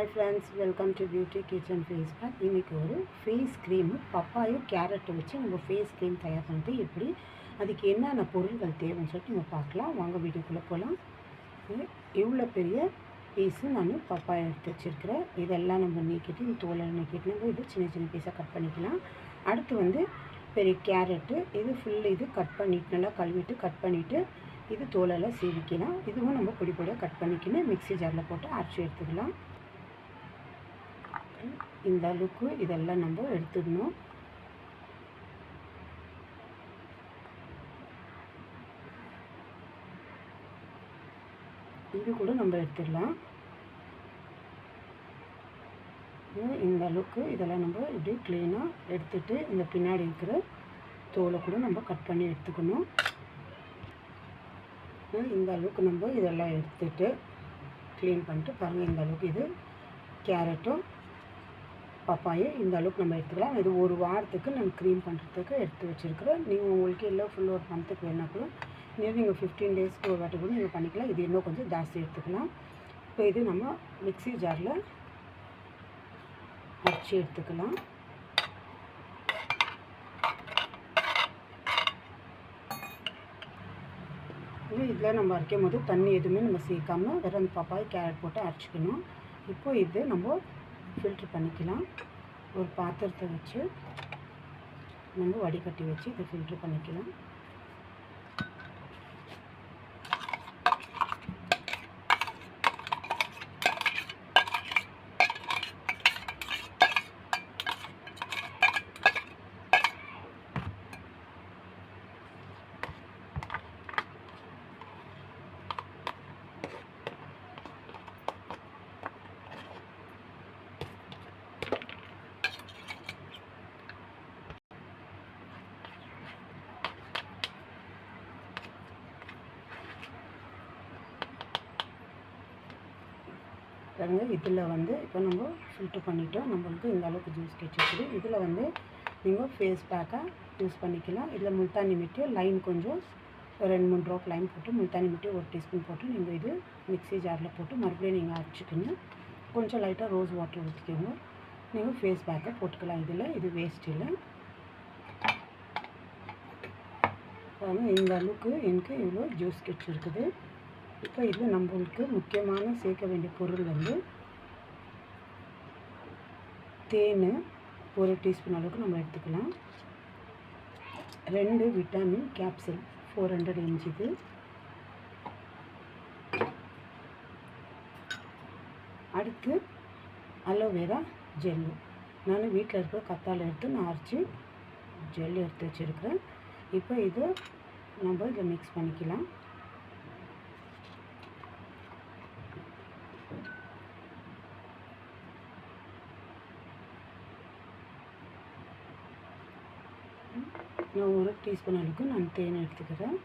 Hi friends, welcome to Beauty Kitchen Face Pack. இன்னைக்கு ஒரு face cream பப்பாயும் carrot வச்சு நம்ம ஃபேஸ் க்ரீம் தயார் பண்ணுறது எப்படி, அதுக்கு என்னென்ன பொருட்கள் தேவைன்னு சொல்லிட்டு நம்ம பார்க்கலாம். வாங்க வீடியோக்குள்ளே போகலாம். இவ்வளோ பெரிய பீஸு நான் பப்பாயா எடுத்து வச்சுருக்கிறேன். இதெல்லாம் நம்ம நீக்கிட்டு தோலை நீக்கிட்டு நம்ம இது சின்ன சின்ன பீஸாக கட் பண்ணிக்கலாம். அடுத்து பெரிய கேரட்டு, இது ஃபுல்லு இது கட் பண்ணிவிட்டு நல்லா கழுவிட்டு கட் பண்ணிவிட்டு இது தோலெல்லாம் சீவிக்கலாம். இதுவும் நம்ம பொடி பொடியாக கட் பண்ணிக்கணும். மிக்ஸி ஜாரில் போட்டு அரைச்சி எடுத்துக்கலாம். இந்த அளவுக்கு இதெல்லாம் நம்ம எடுத்துடணும். இது கூட நம்ம எடுத்துடலாம். இந்த அளவுக்கு இதெல்லாம் நம்ம இப்படி க்ளீனாக எடுத்துட்டு இந்த பின்னாடி இருக்கிற தோலை கூட நம்ம கட் பண்ணி எடுத்துக்கணும். இந்த அளவுக்கு நம்ம இதெல்லாம் எடுத்துட்டு க்ளீன் பண்ணிட்டு பாருங்கள். இந்த அளவுக்கு இது கேரட்டும் பப்பாயும் இந்த அளவுக்கு நம்ம எடுத்துக்கலாம். இது ஒரு வாரத்துக்கு நான் க்ரீம் பண்ணுறதுக்கு எடுத்து வச்சுருக்கிறேன். நீங்கள் உங்களுக்கு இல்லை ஃபுல் ஒரு மந்த்துக்கு வேணால் கூட நீங்கள் 15 டேஸ்க்கு ஒரு வாட்டி கூட நீங்கள் பண்ணிக்கலாம். இது இன்னும் கொஞ்சம் ஜாஸ்தி எடுத்துக்கலாம். இப்போ இது நம்ம மிக்ஸி ஜாரில் அரைச்சி எடுத்துக்கலாம். இதில் நம்ம அரைக்கும் போது தண்ணி எதுவுமே நம்ம சேர்க்காமல் வெறும் அந்த பப்பாய் கேரட் போட்டு அரைச்சிக்கணும். இப்போ இது நம்ம ஃபில்ட்ரு பண்ணிக்கலாம். ஒரு பாத்திரத்தை வச்சு நம்ம வடிகட்டி வச்சு இதை ஃபில்ட்ரு பண்ணிக்கலாம். பாருங்கள், இதில் இப்போ நம்ம ஃபில்ட்ரு பண்ணிவிட்டோம். நம்மளுக்கு இந்த அளவுக்கு ஜூஸ் கிடச்சிருக்குது. இதில் நீங்கள் ஃபேஸ் பேக்காக யூஸ் பண்ணிக்கலாம். இதில் முல்தானி மிட்டி லைன் கொஞ்சம் 2-3 ட்ராப் லைன் போட்டு முல்தானி மிட்டி 1 டீஸ்பூன் போட்டு நீங்கள் இது மிக்ஸி ஜாரில் போட்டு மறுபடியும் நீங்கள் அரைச்சிக்கணும். கொஞ்சம் லைட்டாக ரோஸ் வாட்டர் ஊற்றிக்கோங்க. நீங்கள் ஃபேஸ் பேக்கை போட்டுக்கலாம். இது வேஸ்ட் இல்லை. இந்த அளவுக்கு எனக்கு இவ்வளோ ஜூஸ் கிடச்சிருக்குது. இப்போ இது நம்மளுக்கு முக்கியமான சேர்க்க வேண்டிய பொருள் தேன் 1 டீஸ்பூன் அளவுக்கு நம்ம எடுத்துக்கலாம். 2 விட்டாமின் கேப்சூல் 400 mg இது. அடுத்து அலோவேரா ஜெல்லு. நான் வீட்டில் இருக்கிற கத்தாழை எடுத்து நான் அரைச்சி ஜெல்லு எடுத்து வச்சுருக்கிறேன். இப்போ இதை நம்ம இதில் மிக்ஸ் பண்ணிக்கலாம். நான் 1 டீஸ்பூன் அளவுக்கு நான் தேன் எடுத்துக்கிறேன்.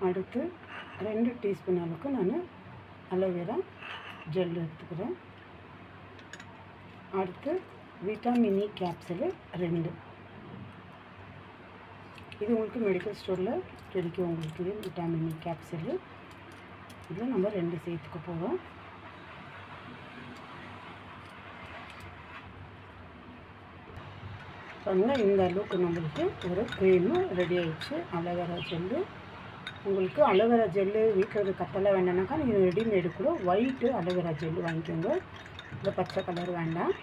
அடுத்து 2 டீஸ்பூன் அளவுக்கு நான் அலோவேரா ஜெல் எடுத்துக்கிறேன். அடுத்து விட்டாமின் இ கேப்சூலு 2. இது உங்களுக்கு மெடிக்கல் ஸ்டோரில் கிடைக்கும். உங்களுக்கு இது விட்டாமின் இ கேப்சூலு. இதில் நம்ம 2 சேர்த்துக்க போகிறோம். பாருங்கள், இந்த அளவுக்கு நம்மளுக்கு ஒரு க்ரீமு ரெடி ஆகிடுச்சு. Aloe vera gel. உங்களுக்கு அலோவேரா ஜெல்லு வீட்டில் இருக்க கத்தலை வேண்டாம்னாக்கா நீங்கள் ரெடிமேடு கூட ஒயிட்டு அலோவேரா ஜெல்லு வாங்கிக்கோங்க. இந்த பச்சை கலர் வேண்டாம்.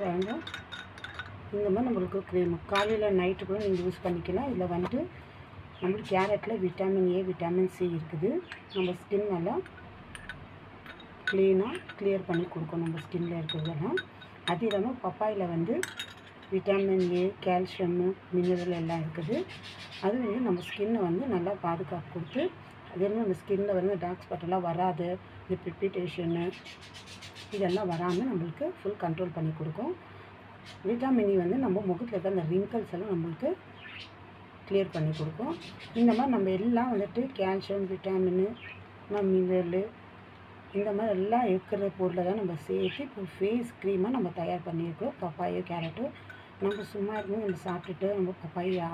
வேண்டாம். இந்த மாதிரி நம்மளுக்கு க்ரீமு காலையில் நைட்டு கூட நீங்கள் யூஸ் பண்ணிக்கலாம். இதில் நம்மளுக்கு கேரட்டில் விட்டாமின் ஏ விட்டாமின் சி இருக்குது. நம்ம ஸ்கின் நல்லா க்ளீனாக கிளியர் பண்ணி கொடுக்கும் நம்ம ஸ்கின்னில் இருக்கிறதெல்லாம். அது இல்லாமல் பப்பாயில் விட்டாமின் ஏ, கால்சியம்மு, மினரல் எல்லாம் இருக்குது. அது நம்ம ஸ்கின்னை நல்லா பாதுகாப்பு கொடுத்து அதே நம்ம ஸ்கின்னில் டார்க் ஸ்பாட்டெல்லாம் வராது. இந்த பிக்மெண்டேஷனு இதெல்லாம் வராமல் நம்மளுக்கு ஃபுல் கண்ட்ரோல் பண்ணி கொடுக்கும். விட்டாமின் இ நம்ம முகத்தில் இருக்க அந்த ரிங்கிள்ஸ் எல்லாம் நம்மளுக்கு கிளியர் பண்ணி கொடுக்கும். இந்த மாதிரி நம்ம எல்லாம் கால்சியம், விட்டாமின், மினரலு இந்த மாதிரி எல்லாம் இருக்கிற பொருளை தான் நம்ம சேர்த்து இப்போ ஃபேஸ் க்ரீமாக நம்ம தயார் பண்ணியிருக்கோம். பப்பாயோ கேரட்டோ நம்ம சும்மா இருந்து நம்ம சாப்பிட்டுட்டு நம்ம பப்பாயா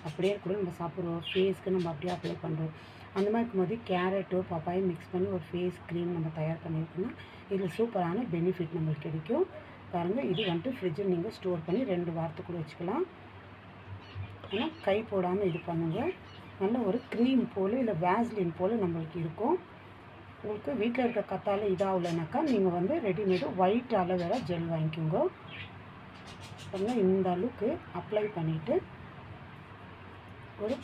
அப்படியே கூட நம்ம சாப்பிட்றோம், ஃபேஸ்க்கு நம்ம அப்படியே அப்ளை பண்ணுறோம். அந்த மாதிரி இருக்கும்போது கேரட்டோ பப்பாயும் மிக்ஸ் பண்ணி ஒரு ஃபேஸ் க்ரீம் நம்ம தயார் பண்ணியிருக்கோம்னா இதில் சூப்பரான பெனிஃபிட் நம்மளுக்கு கிடைக்கும். பாருங்கள், இது வந்துட்டு ஃப்ரிட்ஜில் நீங்கள் ஸ்டோர் பண்ணி 2 வாரத்துக்கு கூட வச்சுக்கலாம். ஆனால் கை போடாமல் இது பண்ணுங்கள். நல்ல ஒரு க்ரீம் போல் இல்லை வேஸ்லின் போல் நம்மளுக்கு இருக்கும். உங்களுக்கு வீட்டில் இருக்க கத்தாழை இதாகலைனாக்கா நீங்கள் வந்து ரெடிமேடு ஒயிட் அலோவேரா ஜெல் வாங்கிக்கோங்க. பாருங்கள், இந்த அளவுக்கு அப்ளை பண்ணிவிட்டு ஒரு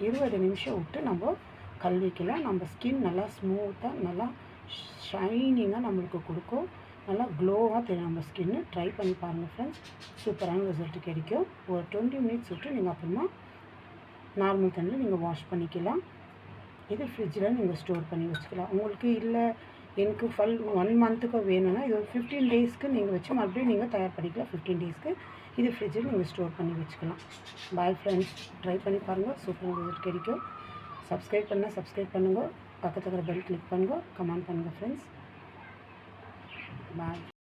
20 நிமிஷம் விட்டு நம்ம கழுவிக்கலாம். நம்ம ஸ்கின் நல்லா ஸ்மூத்தாக நல்லா ஷைனிங்காக நம்மளுக்கு கொடுக்கும். நல்லா க்ளோவாக தெரியும் நம்ம ஸ்கின்னு. ட்ரை பண்ணி பாருங்கள் ஃப்ரெண்ட்ஸ், சூப்பரான ரிசல்ட் கிடைக்கும். ஒரு 20 மினிட்ஸ் விட்டு நீங்கள் அப்புறமா நார்மல் தண்ணியில் நீங்கள் வாஷ் பண்ணிக்கலாம். இது ஃப்ரிட்ஜில் நீங்கள் ஸ்டோர் பண்ணி வச்சுக்கலாம். உங்களுக்கு இல்லை எனக்கு 1 மந்த்துக்கு வேணும்னா இது ஒரு 15 டேஸ்க்கு நீங்கள் வச்சு மறுபடியும் நீங்கள் தயார் பண்ணிக்கலாம். 15 டேஸ்க்கு இது ஃப்ரிட்ஜில் நீங்கள் ஸ்டோர் பண்ணி வச்சுக்கலாம். பாய் ஃப்ரெண்ட்ஸ், ட்ரை பண்ணி பாருங்கள், சூப்பரான ரிசல்ட் கிடைக்கும். சப்ஸ்கிரைப் பண்ணால் சப்ஸ்கிரைப் பண்ணுங்கள், பக்கத்தில் இருக்கிற பெல் கிளிக் பண்ணுங்கள், கமெண்ட் பண்ணுங்கள் ஃப்ரெண்ட்ஸ். பாய்.